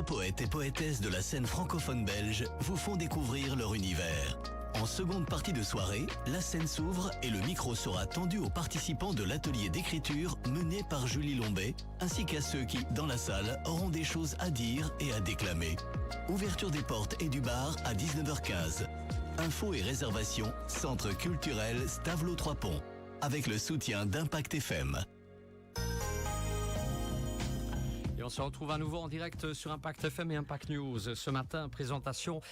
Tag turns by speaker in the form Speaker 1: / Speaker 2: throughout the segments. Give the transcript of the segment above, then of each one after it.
Speaker 1: 4 poètes et poétesses de la scène francophone belge vous font découvrir leur univers. En seconde partie de soirée, la scène s'ouvre et le micro sera tendu aux participants de l'atelier d'écriture mené par Julie Lombet, ainsi qu'à ceux qui, dans la salle, auront des choses à dire et à déclamer. Ouverture des portes et du bar à 19h15. Infos et réservations, Centre culturel Stavelot 3 Ponts, avec le soutien d'Impact FM.
Speaker 2: Et on se retrouve à nouveau en direct sur Impact FM et Impact News. Ce matin, présentation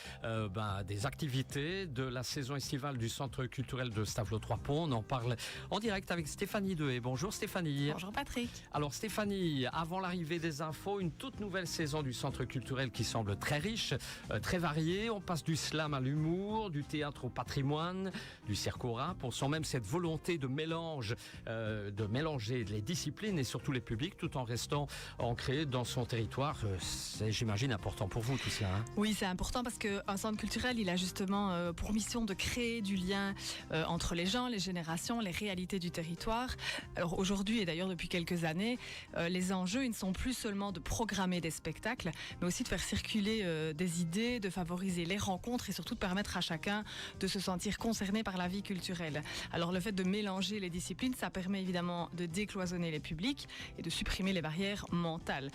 Speaker 2: des activités de la saison estivale du Centre culturel de Stavelot 3 Ponts. On en parle en direct avec Stéphanie Dehé. Bonjour Stéphanie.
Speaker 3: Bonjour Patrick.
Speaker 2: Alors Stéphanie, avant l'arrivée des infos, une toute nouvelle saison du Centre culturel qui semble très riche, très variée. On passe du slam à l'humour, du théâtre au patrimoine, du cirque au rap. On sent même cette volonté de mélanger les disciplines et surtout les publics tout en restant ancré dans son territoire. C'est, j'imagine, important pour vous tout cela.
Speaker 3: Oui, c'est important parce qu'un centre culturel, il a justement pour mission de créer du lien entre les gens, les générations, les réalités du territoire. Alors aujourd'hui et d'ailleurs depuis quelques années, les enjeux, ils ne sont plus seulement de programmer des spectacles, mais aussi de faire circuler des idées, de favoriser les rencontres et surtout de permettre à chacun de se sentir concerné par la vie culturelle. Alors le fait de mélanger les disciplines, ça permet évidemment de décloisonner les publics et de supprimer les barrières mentales.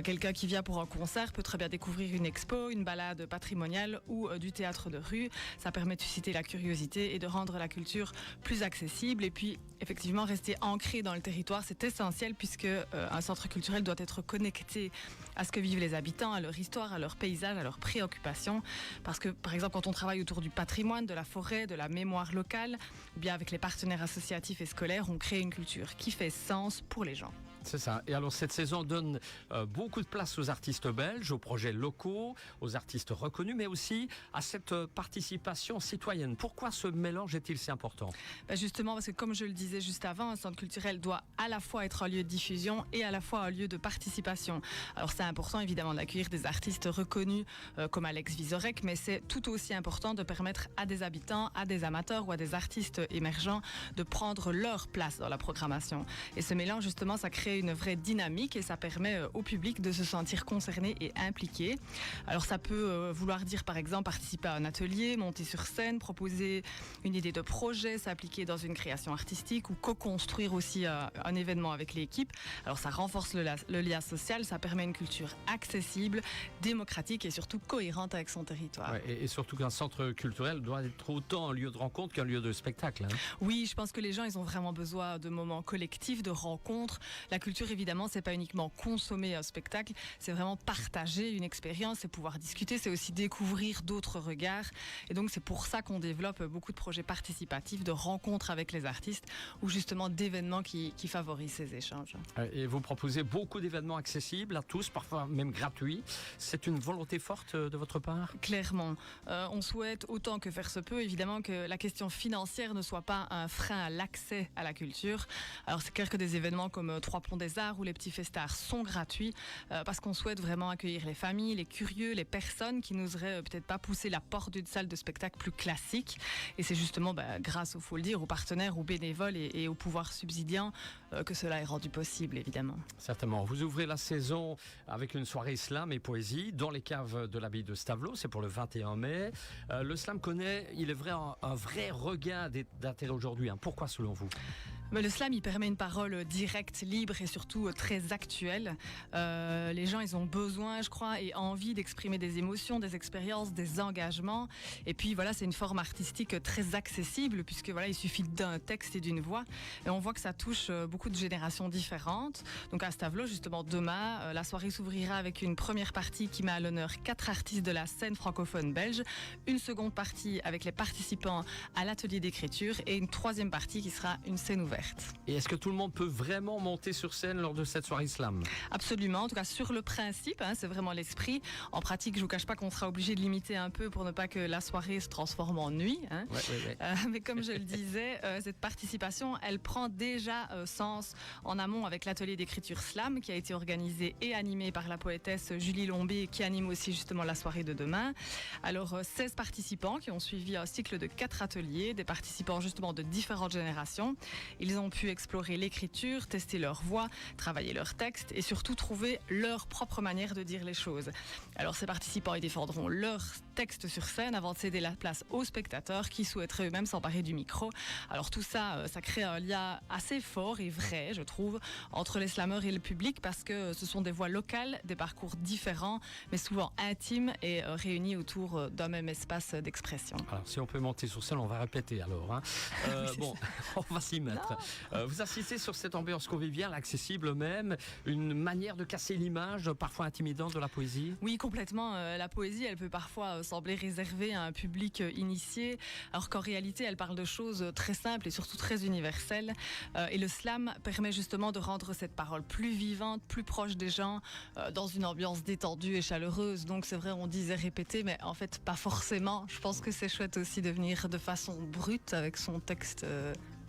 Speaker 3: Quelqu'un qui vient pour un concert peut très bien découvrir une expo, une balade patrimoniale ou du théâtre de rue. Ça permet de susciter la curiosité et de rendre la culture plus accessible. Et puis, effectivement, rester ancré dans le territoire, c'est essentiel puisque un centre culturel doit être connecté à ce que vivent les habitants, à leur histoire, à leur paysage, à leurs préoccupations. Parce que, par exemple, quand on travaille autour du patrimoine, de la forêt, de la mémoire locale, ou bien avec les partenaires associatifs et scolaires, on crée une culture qui fait sens pour les gens.
Speaker 2: C'est ça. Et alors cette saison donne beaucoup de place aux artistes belges, aux projets locaux, aux artistes reconnus, mais aussi à cette participation citoyenne. Pourquoi ce mélange est-il si important ?
Speaker 3: Justement parce que comme je le disais juste avant, un centre culturel doit à la fois être un lieu de diffusion et à la fois un lieu de participation. Alors c'est important évidemment d'accueillir des artistes reconnus comme Alex Vizorek, mais c'est tout aussi important de permettre à des habitants, à des amateurs ou à des artistes émergents de prendre leur place dans la programmation. Et ce mélange justement, ça crée une vraie dynamique et ça permet au public de se sentir concerné et impliqué. Alors ça peut vouloir dire par exemple participer à un atelier, monter sur scène, proposer une idée de projet, s'appliquer dans une création artistique ou co-construire aussi un événement avec l'équipe. Alors ça renforce le lien social, ça permet une culture accessible, démocratique et surtout cohérente avec son territoire.
Speaker 2: Ouais, et surtout qu'un centre culturel doit être autant un lieu de rencontre qu'un lieu de spectacle.
Speaker 3: Oui, je pense que les gens ils ont vraiment besoin de moments collectifs, de rencontres. La culture évidemment c'est pas uniquement consommer un spectacle, c'est vraiment partager une expérience, c'est pouvoir discuter, c'est aussi découvrir d'autres regards. Et donc c'est pour ça qu'on développe beaucoup de projets participatifs, de rencontres avec les artistes ou justement d'événements qui favorisent ces échanges.
Speaker 2: Et vous proposez beaucoup d'événements accessibles à tous, parfois même gratuits. C'est une volonté forte de votre part ?
Speaker 3: Clairement. On souhaite autant que faire se peut, évidemment, que la question financière ne soit pas un frein à l'accès à la culture. Alors c'est clair que des événements comme 3 Ponts des Arts ou les petits festards sont gratuits parce qu'on souhaite vraiment accueillir les familles, les curieux, les personnes qui n'oseraient peut-être pas pousser la porte d'une salle de spectacle plus classique. Et c'est justement grâce, il faut le dire, aux partenaires, aux bénévoles et aux pouvoirs subsidiants que cela est rendu possible, évidemment.
Speaker 2: Certainement. Vous ouvrez la saison avec une soirée slam et poésie dans les caves de l'abbaye de Stavelot. C'est pour le 21 mai. Le slam connaît, il est vrai, un vrai regain d'intérêt aujourd'hui. Pourquoi selon vous ?
Speaker 3: Le slam, il permet une parole directe, libre et surtout très actuelle. Les gens, ils ont besoin, je crois, et envie d'exprimer des émotions, des expériences, des engagements. Et puis voilà, c'est une forme artistique très accessible puisque voilà, il suffit d'un texte et d'une voix. Et on voit que ça touche beaucoup de générations différentes. Donc à Stavelot, justement, demain, la soirée s'ouvrira avec une première partie qui met à l'honneur 4 artistes de la scène francophone belge, une seconde partie avec les participants à l'atelier d'écriture et une troisième partie qui sera une scène ouverte.
Speaker 2: Et est-ce que tout le monde peut vraiment monter sur scène lors de cette soirée slam ?
Speaker 3: Absolument, en tout cas sur le principe, c'est vraiment l'esprit. En pratique, je ne vous cache pas qu'on sera obligé de limiter un peu pour ne pas que la soirée se transforme en nuit.
Speaker 2: Ouais.
Speaker 3: Mais comme je le disais, cette participation, elle prend déjà sens en amont avec l'atelier d'écriture slam qui a été organisé et animé par la poétesse Julie Lombet qui anime aussi justement la soirée de demain. Alors 16 participants qui ont suivi un cycle de 4 ateliers, des participants justement de différentes générations. Ils ils ont pu explorer l'écriture, tester leur voix, travailler leur texte et surtout trouver leur propre manière de dire les choses. Alors ces participants ils défendront leur texte sur scène avant de céder la place aux spectateurs qui souhaiteraient eux-mêmes s'emparer du micro. Alors tout ça, ça crée un lien assez fort et vrai, je trouve, entre les slameurs et le public parce que ce sont des voix locales, des parcours différents, mais souvent intimes et réunis autour d'un même espace d'expression.
Speaker 2: Alors si on peut monter sur scène, on va répéter alors. Hein. Bon, on va s'y mettre. Vous assistez sur cette ambiance conviviale, accessible même, une manière de casser l'image parfois intimidante de la poésie?
Speaker 3: Oui, complètement. La poésie, elle peut parfois sembler réservée à un public initié, alors qu'en réalité, elle parle de choses très simples et surtout très universelles. Et le slam permet justement de rendre cette parole plus vivante, plus proche des gens, dans une ambiance détendue et chaleureuse. Donc c'est vrai, on disait répéter, mais en fait pas forcément. Je pense que c'est chouette aussi de venir de façon brute avec son texte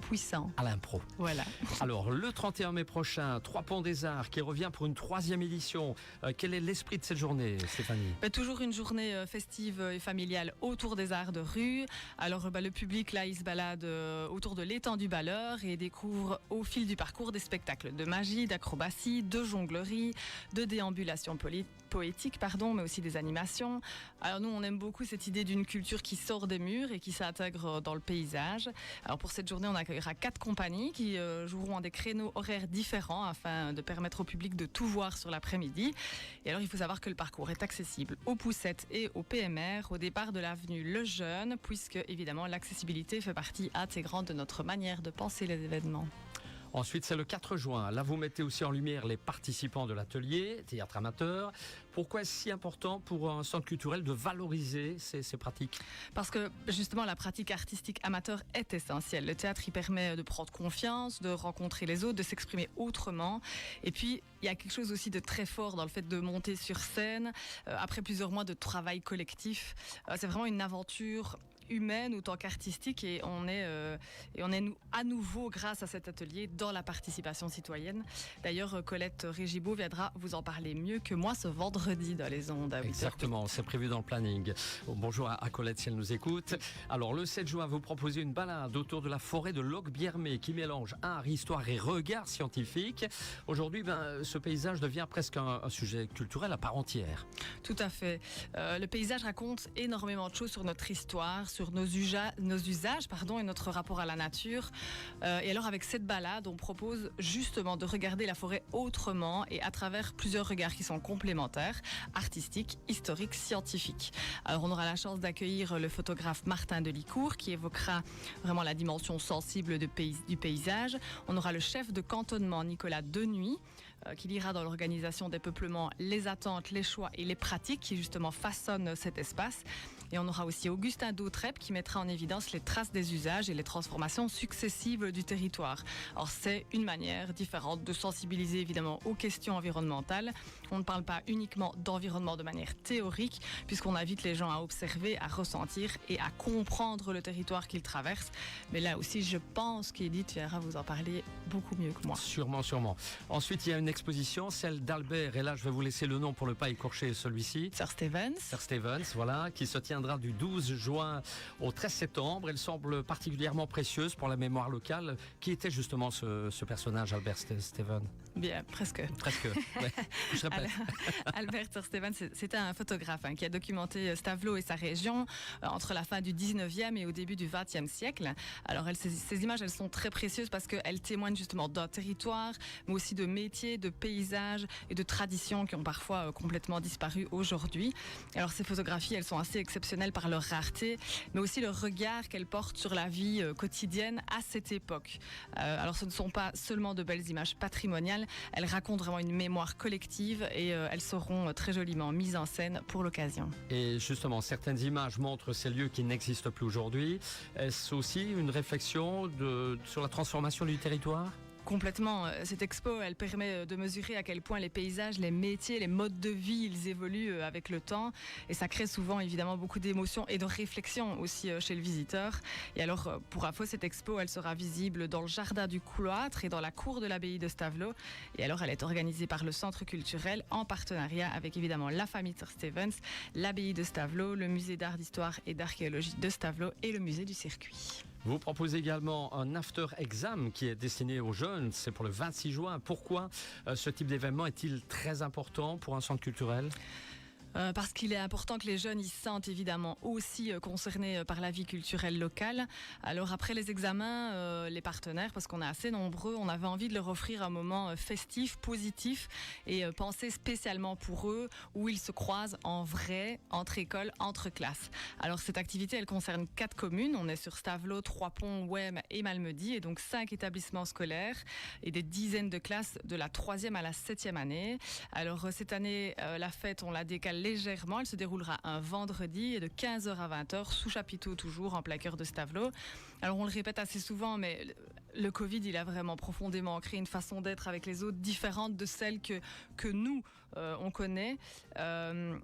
Speaker 3: puissant.
Speaker 2: À l'impro.
Speaker 3: Voilà.
Speaker 2: Alors, le 31 mai prochain, 3 Ponts des Arts qui revient pour une 3e édition. Quel est l'esprit de cette journée, Stéphanie?
Speaker 3: Toujours une journée festive et familiale autour des arts de rue. Alors, le public, là, il se balade autour de l'étang du Balleur et découvre au fil du parcours des spectacles de magie, d'acrobatie, de jonglerie, de déambulation poétique, mais aussi des animations. Alors, nous, on aime beaucoup cette idée d'une culture qui sort des murs et qui s'intègre dans le paysage. Alors, pour cette journée, on accueillera 4 compagnies qui joueront à des créneaux horaires différents afin de permettre au public de tout voir sur l'après-midi. Et alors, il faut savoir que le parcours est accessible aux poussettes et aux PMR au départ de l'avenue Lejeune, puisque évidemment l'accessibilité fait partie intégrante de notre manière de penser les événements.
Speaker 2: Ensuite, c'est le 4 juin. Là, vous mettez aussi en lumière les participants de l'atelier Théâtre amateur. Pourquoi est-ce si important pour un centre culturel de valoriser ces pratiques?
Speaker 3: Parce que justement, la pratique artistique amateur est essentielle. Le théâtre, il permet de prendre confiance, de rencontrer les autres, de s'exprimer autrement. Et puis, il y a quelque chose aussi de très fort dans le fait de monter sur scène. Après plusieurs mois de travail collectif, c'est vraiment une aventure humaine autant qu'artistique et on est à nouveau grâce à cet atelier dans la participation citoyenne. D'ailleurs, Colette Régibaud viendra vous en parler mieux que moi ce vendredi dans les ondes.
Speaker 2: Exactement, c'est prévu dans le planning. Bonjour à Colette si elle nous écoute. Alors le 7 juin, vous proposez une balade autour de la forêt de Loc-Biermé qui mélange art, histoire et regard scientifique. Aujourd'hui, ce paysage devient presque un sujet culturel à part entière.
Speaker 3: Tout à fait. Le paysage raconte énormément de choses sur notre histoire, sur nos usages et notre rapport à la nature. Et alors avec cette balade, on propose justement de regarder la forêt autrement et à travers plusieurs regards qui sont complémentaires, artistiques, historiques, scientifiques. Alors on aura la chance d'accueillir le photographe Martin Delicourt qui évoquera vraiment la dimension sensible du paysage. On aura le chef de cantonnement Nicolas Denuy qui lira dans l'organisation des peuplements les attentes, les choix et les pratiques qui justement façonnent cet espace. Et on aura aussi Augustin Dautrep qui mettra en évidence les traces des usages et les transformations successives du territoire. Alors c'est une manière différente de sensibiliser évidemment aux questions environnementales. On ne parle pas uniquement d'environnement de manière théorique puisqu'on invite les gens à observer, à ressentir et à comprendre le territoire qu'ils traversent. Mais là aussi, je pense qu'Edith viendra vous en parler beaucoup mieux que moi.
Speaker 2: Sûrement. Ensuite, il y a une exposition, celle d'Albert, et là je vais vous laisser le nom pour ne pas écorcher celui-ci.
Speaker 3: Sir Stevens,
Speaker 2: voilà, qui se tiendra du 12 juin au 13 septembre. Elle semble particulièrement précieuse pour la mémoire locale. Qui était justement ce personnage, Albert Stevens?
Speaker 3: Bien, presque.
Speaker 2: Ouais. Je répète.
Speaker 3: Albert Stevens, c'était un photographe qui a documenté Stavelot et sa région entre la fin du 19e et au début du 20e siècle. Alors, ces images, elles sont très précieuses parce qu'elles témoignent justement d'un territoire, mais aussi de métiers, de paysages et de traditions qui ont parfois complètement disparu aujourd'hui. Alors, ces photographies, elles sont assez exceptionnelles par leur rareté, mais aussi le regard qu'elles portent sur la vie quotidienne à cette époque. Alors, ce ne sont pas seulement de belles images patrimoniales, elles racontent vraiment une mémoire collective et elles seront très joliment mises en scène pour l'occasion.
Speaker 2: Et justement, certaines images montrent ces lieux qui n'existent plus aujourd'hui. Est-ce aussi une réflexion sur la transformation du territoire ?
Speaker 3: Complètement. Cette expo, elle permet de mesurer à quel point les paysages, les métiers, les modes de vie, ils évoluent avec le temps. Et ça crée souvent, évidemment, beaucoup d'émotions et de réflexions aussi chez le visiteur. Et alors, pour info, cette expo, elle sera visible dans le jardin du Couloître et dans la cour de l'abbaye de Stavelot. Et alors, elle est organisée par le Centre culturel en partenariat avec, évidemment, la famille Sir Stevens, l'abbaye de Stavelot, le musée d'art, d'histoire et d'archéologie de Stavelot et le musée du circuit.
Speaker 2: Vous proposez également un after exam qui est destiné aux jeunes. C'est pour le 26 juin. Pourquoi ce type d'événement est-il très important pour un centre culturel ?
Speaker 3: Parce qu'il est important que les jeunes ils se sentent évidemment aussi concernés par la vie culturelle locale. Alors après les examens, les partenaires, parce qu'on est assez nombreux, on avait envie de leur offrir un moment festif, positif et pensé spécialement pour eux, où ils se croisent en vrai, entre écoles, entre classes. Alors cette activité, elle concerne 4 communes. On est sur Stavelot, Trois-Ponts, Wem et Malmedy, et donc 5 établissements scolaires et des dizaines de classes de la 3e à la 7e année. Alors cette année, la fête, on la décale légèrement. Elle se déroulera un vendredi de 15h à 20h sous chapiteau, toujours en plein cœur de Stavelot. Alors on le répète assez souvent, mais le Covid, il a vraiment profondément créé une façon d'être avec les autres différente de celle que nous, on connaît.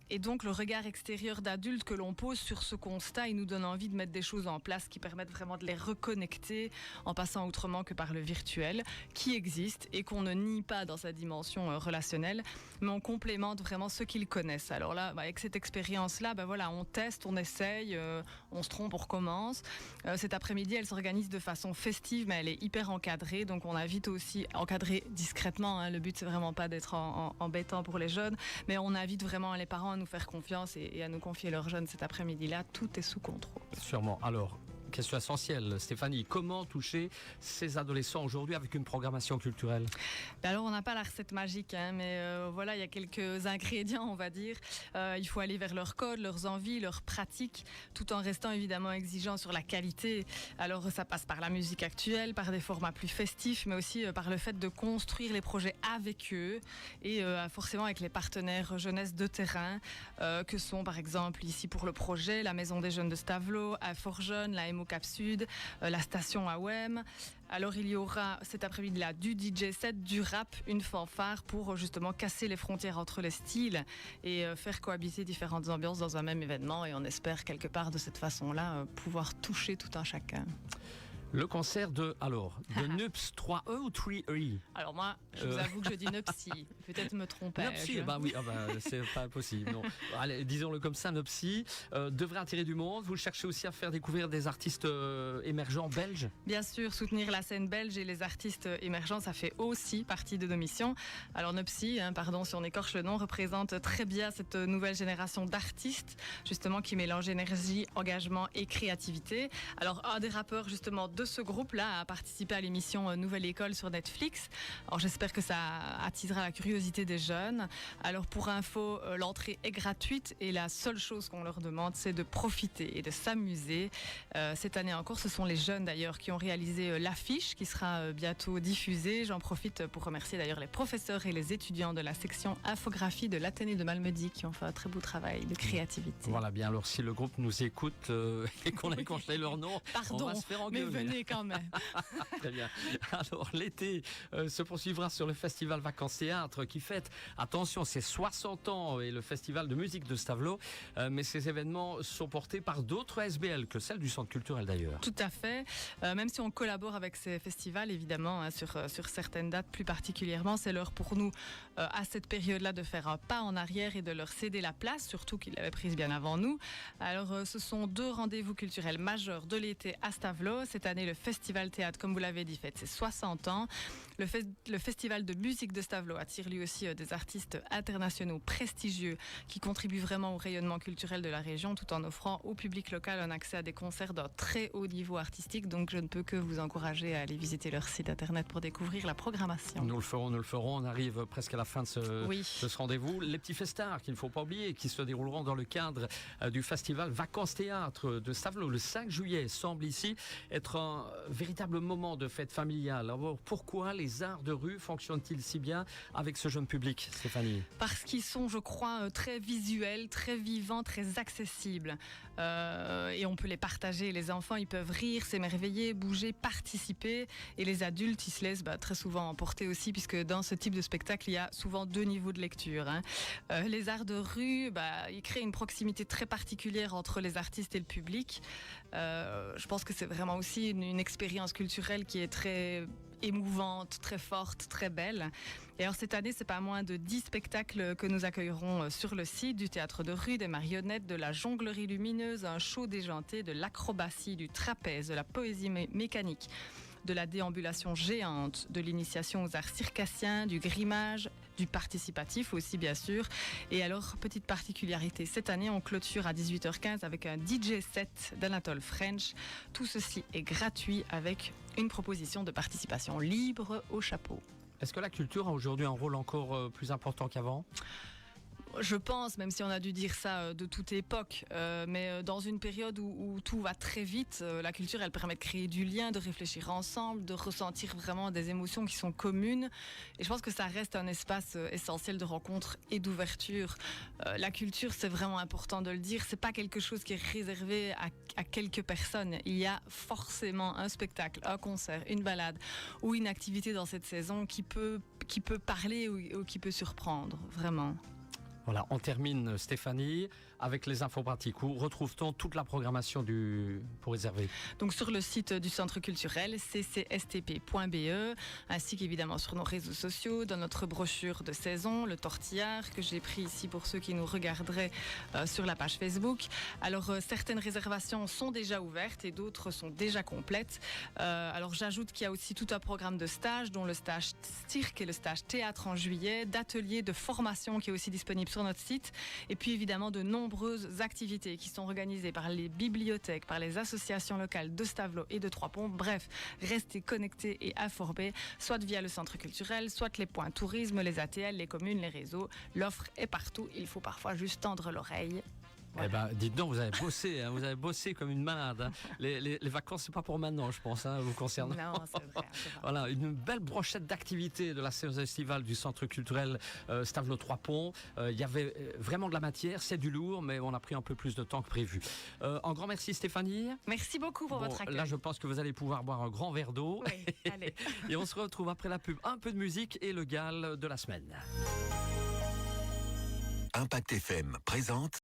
Speaker 3: Et donc le regard extérieur d'adulte que l'on pose sur ce constat, il nous donne envie de mettre des choses en place qui permettent vraiment de les reconnecter en passant autrement que par le virtuel, qui existe et qu'on ne nie pas dans sa dimension relationnelle, mais on complémente vraiment ceux qui le connaissent. Alors là, avec cette expérience-là, voilà, on teste, on essaye, on se trompe, on recommence. Cet après-midi, elle s'organise de façon festive, mais elle est hyper encadrée, donc on invite aussi, encadrée discrètement, hein, le but c'est vraiment pas d'être embêtant pour les jeunes, mais on invite vraiment les parents à nous faire confiance et à nous confier leurs jeunes cet après-midi-là, tout est sous contrôle.
Speaker 2: Sûrement. Alors, question essentielle, Stéphanie, comment toucher ces adolescents aujourd'hui avec une programmation culturelle ?
Speaker 3: Alors on n'a pas la recette magique, hein, mais voilà, il y a quelques ingrédients, on va dire. Il faut aller vers leurs codes, leurs envies, leurs pratiques, tout en restant évidemment exigeant sur la qualité. Alors ça passe par la musique actuelle, par des formats plus festifs, mais aussi par le fait de construire les projets avec eux et forcément avec les partenaires jeunesse de terrain, que sont par exemple ici pour le projet la Maison des Jeunes de Stavelot, à Fort-Jeune, la MO Cap Sud, la station à Wem. Alors il y aura cet après-midi-là du DJ set, du rap, une fanfare pour justement casser les frontières entre les styles et faire cohabiter différentes ambiances dans un même événement, et on espère quelque part de cette façon-là pouvoir toucher tout un chacun.
Speaker 2: Le concert de NUPS 3E ou 3E ?
Speaker 3: Alors moi, je vous avoue que je dis Nupsi. Peut-être me tromper.
Speaker 2: Nupsi, oui, c'est pas possible. Non. Allez, disons-le comme ça, Nupsi devrait attirer du monde. Vous cherchez aussi à faire découvrir des artistes émergents belges ?
Speaker 3: Bien sûr, soutenir la scène belge et les artistes émergents, ça fait aussi partie de nos missions. Alors Nupsi, pardon si on écorche le nom, représente très bien cette nouvelle génération d'artistes, justement, qui mélange énergie, engagement et créativité. Alors un des rappeurs, justement, de ce groupe-là a participé à l'émission Nouvelle École sur Netflix. Alors j'espère que ça attisera la curiosité des jeunes. Alors pour info, l'entrée est gratuite et la seule chose qu'on leur demande, c'est de profiter et de s'amuser. Cette année encore, ce sont les jeunes d'ailleurs qui ont réalisé l'affiche qui sera bientôt diffusée. J'en profite pour remercier d'ailleurs les professeurs et les étudiants de la section infographie de l'Athénée de Malmedy qui ont fait un très beau travail de créativité.
Speaker 2: Voilà, bien alors si le groupe nous écoute et qu'on a écorché leur nom,
Speaker 3: pardon,
Speaker 2: on va se faire engueuler.
Speaker 3: Quand même.
Speaker 2: Très bien. Alors l'été se poursuivra sur le festival Vacances Théâtre qui fête, attention, c'est 60 ans et le festival de musique de Stavelot, mais ces événements sont portés par d'autres SBL que celle du centre culturel d'ailleurs.
Speaker 3: Tout à fait, même si on collabore avec ces festivals évidemment, sur certaines dates plus particulièrement, c'est l'heure pour nous à cette période-là de faire un pas en arrière et de leur céder la place, surtout qu'ils l'avaient prise bien avant nous. Alors ce sont 2 rendez-vous culturels majeurs de l'été à Stavelot. Cette année, le Festival Théâtre, comme vous l'avez dit, fête ses 60 ans. Le Festival de musique de Stavelot attire lui aussi des artistes internationaux prestigieux qui contribuent vraiment au rayonnement culturel de la région, tout en offrant au public local un accès à des concerts d'un très haut niveau artistique. Donc je ne peux que vous encourager à aller visiter leur site internet pour découvrir la programmation.
Speaker 2: Nous le ferons. On arrive presque à la fin de ce rendez-vous. Les petits festards qu'il ne faut pas oublier, qui se dérouleront dans le cadre du Festival Vacances Théâtre de Stavelot le 5 juillet, semble ici être un véritable moment de fête familiale. Alors pourquoi les arts de rue fonctionnent-ils si bien avec ce jeune public, Stéphanie ?
Speaker 3: Parce qu'ils sont, je crois, très visuels, très vivants, très accessibles. Et on peut les partager. Les enfants, ils peuvent rire, s'émerveiller, bouger, participer. Et les adultes, ils se laissent très souvent emporter aussi, puisque dans ce type de spectacle, il y a souvent 2 niveaux de lecture. Les arts de rue, ils créent une proximité très particulière entre les artistes et le public. Je pense que c'est vraiment aussi une expérience culturelle qui est très émouvante, très forte, très belle. Et alors cette année, c'est pas moins de 10 spectacles que nous accueillerons sur le site, du théâtre de rue, des marionnettes, de la jonglerie lumineuse, un show déjanté, de l'acrobatie, du trapèze, de la poésie mécanique, de la déambulation géante, de l'initiation aux arts circassiens, du grimage, du participatif aussi bien sûr. Et alors, petite particularité, cette année on clôture à 18h15 avec un DJ set d'Anatole French. Tout ceci est gratuit avec une proposition de participation libre au chapeau.
Speaker 2: Est-ce que la culture a aujourd'hui un rôle encore plus important qu'avant ?
Speaker 3: Je pense, même si on a dû dire ça de toute époque, mais dans une période où tout va très vite, la culture, elle permet de créer du lien, de réfléchir ensemble, de ressentir vraiment des émotions qui sont communes. Et je pense que ça reste un espace essentiel de rencontre et d'ouverture. La culture, c'est vraiment important de le dire, c'est pas quelque chose qui est réservé à quelques personnes. Il y a forcément un spectacle, un concert, une balade ou une activité dans cette saison qui peut parler ou qui peut surprendre, vraiment.
Speaker 2: Voilà, on termine, Stéphanie, avec les infos pratiques. Où retrouve-t-on toute la programmation pour réserver ?
Speaker 3: Donc sur le site du Centre culturel, ccstp.be, ainsi qu'évidemment sur nos réseaux sociaux, dans notre brochure de saison, le tortillard, que j'ai pris ici pour ceux qui nous regarderaient sur la page Facebook. Alors certaines réservations sont déjà ouvertes et d'autres sont déjà complètes. Alors j'ajoute qu'il y a aussi tout un programme de stages, dont le stage cirque et le stage théâtre en juillet, d'ateliers de formation qui est aussi disponible sur notre site, et puis évidemment de nombreuses activités qui sont organisées par les bibliothèques, par les associations locales de Stavelot et de Trois-Ponts. Bref, restez connectés et informés, soit via le centre culturel, soit les points tourisme, les ATL, les communes, les réseaux. L'offre est partout, il faut parfois juste tendre l'oreille.
Speaker 2: Voilà. Eh ben, dites donc, vous avez bossé comme une malade. Hein. Les vacances, c'est pas pour maintenant, je pense, vous concernant.
Speaker 3: Non, c'est vrai.
Speaker 2: Voilà, une belle brochette d'activités de la saison estivale du Centre culturel Stavelot Trois-Ponts. Il y avait vraiment de la matière, c'est du lourd, mais on a pris un peu plus de temps que prévu. Un grand merci, Stéphanie.
Speaker 3: Merci beaucoup pour votre accueil.
Speaker 2: Là, je pense que vous allez pouvoir boire un grand verre d'eau.
Speaker 3: Oui, allez.
Speaker 2: Et on se retrouve après la pub. Un peu de musique et le GAL de la semaine.
Speaker 4: Impact FM présente